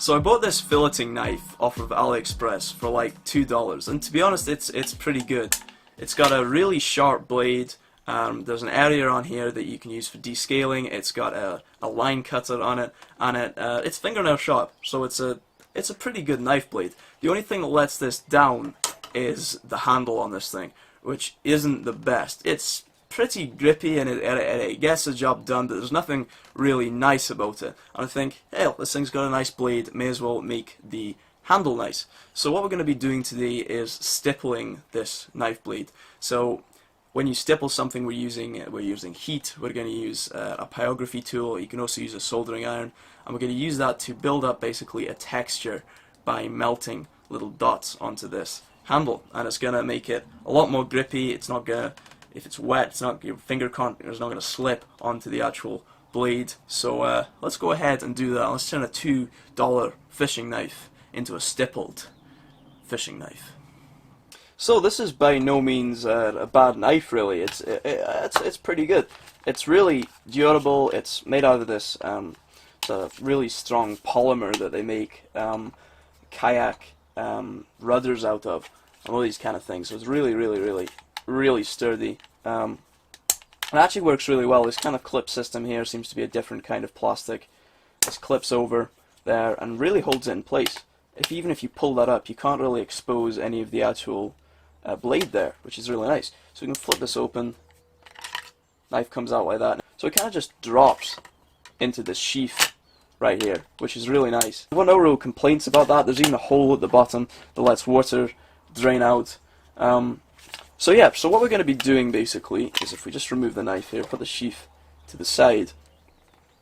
So I bought this filleting knife off of AliExpress for like $2, and to be honest, it's pretty good. It's got a really sharp blade. There's an area on here that you can use for descaling. It's got a line cutter on it, and it's fingernail sharp. So it's a pretty good knife blade. The only thing that lets this down is the handle on this thing, which isn't the best. It's pretty grippy and it gets the job done, but there's nothing really nice about it. And I think, hell, this thing's got a nice blade, may as well make the handle nice. So what we're going to be doing today is stippling this knife blade. So when you stipple something, we're using heat. We're going to use a pyrography tool. You can also use a soldering iron, and we're going to use that to build up basically a texture by melting little dots onto this handle, and it's going to make it a lot more grippy. It's not going to, if it's wet, it's not, your finger is not going to slip onto the actual blade. So let's go ahead and do that. Let's turn a $2 fishing knife into a stippled fishing knife. So this is by no means a bad knife, really. It's pretty good. It's really durable. It's made out of this it's a really strong polymer that they make kayak rudders out of, and all these kind of things. So it's really sturdy. It actually works really well. This kind of clip system here seems to be a different kind of plastic. This clips over there and really holds it in place. Even if you pull that up, you can't really expose any of the actual blade there, which is really nice. So we can flip this open, knife comes out like that. So it kind of just drops into this sheath right here, which is really nice. There were no real complaints about that. There's even a hole at the bottom that lets water drain out. So yeah, so what we're going to be doing basically is, if we just remove the knife here, put the sheath to the side,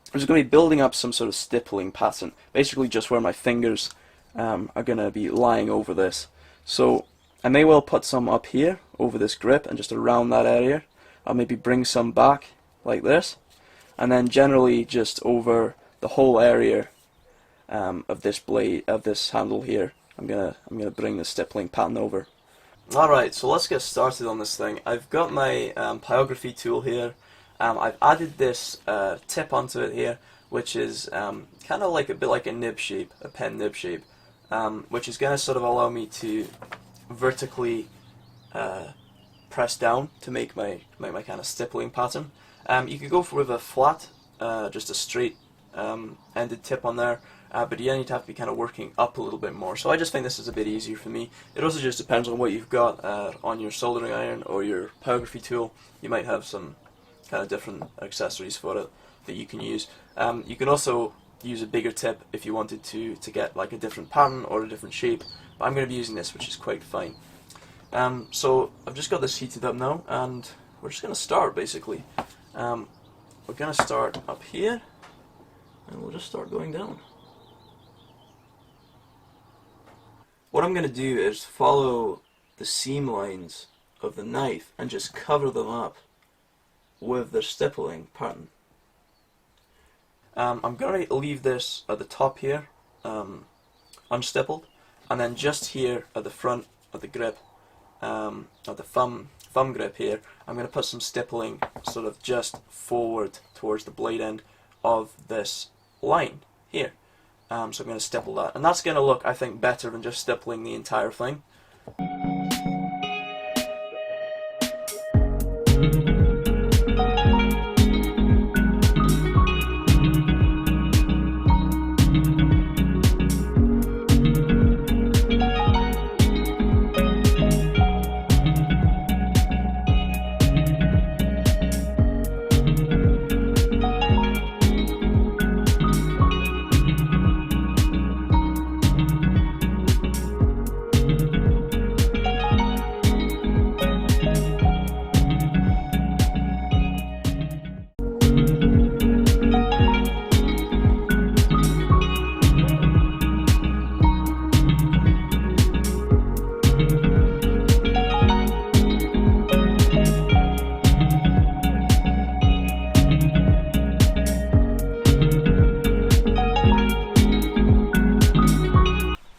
we're just going to be building up some sort of stippling pattern, basically just where my fingers are going to be lying over this. So I may well put some up here over this grip and just around that area. I'll maybe bring some back like this, and then generally just over the whole area of this blade, of this handle here. I'm gonna bring the stippling pattern over. Alright, so let's get started on this thing. I've got my pyrography tool here. I've added this tip onto it here, which is kind of like a bit like a nib shape, a pen nib shape, which is going to sort of allow me to vertically press down to make my kind of stippling pattern. You could go with a flat, just a straight ended tip on there, but you need to have to be kind of working up a little bit more. So I just think this is a bit easier for me. It also just depends on what you've got on your soldering iron or your pyrography tool. You might have some kind of different accessories for it that you can use. You can also use a bigger tip if you wanted to get like a different pattern or a different shape, but I'm going to be using this, which is quite fine. So I've just got this heated up now, and we're just going to start basically. We're going to start up here, and we'll just start going down. What I'm going to do is follow the seam lines of the knife and just cover them up with the stippling pattern. I'm going to leave this at the top here, unstippled, and then just here at the front of the grip, at the thumb grip here, I'm going to put some stippling sort of just forward towards the blade end of this line here. So I'm going to stipple that, and that's going to look, I think, better than just stippling the entire thing.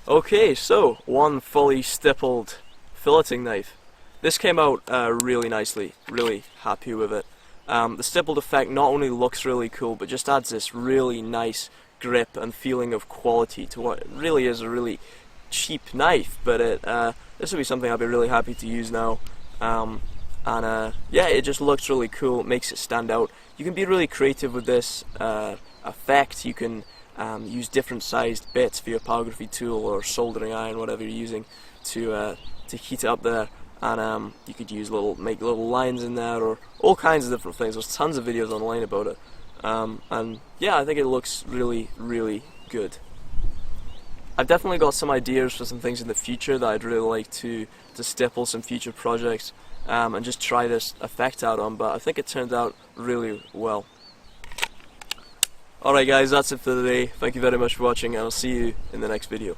Okay, so one fully stippled filleting knife. This came out really nicely, really happy with it. The stippled effect not only looks really cool, but just adds this really nice grip and feeling of quality to what really is a really cheap knife, but this will be something I'll be really happy to use now. Yeah, it just looks really cool, it makes it stand out. You can be really creative with this effect. You can use different sized bits for your pyrography tool or soldering iron, whatever you're using, to heat it up there, and you could use make little lines in there, or all kinds of different things. There's tons of videos online about it, and yeah, I think it looks really, really good. I've definitely got some ideas for some things in the future that I'd really like to stipple some future projects, and just try this effect out on, but I think it turned out really well. Alright guys, that's it for today. Thank you very much for watching, and I'll see you in the next video.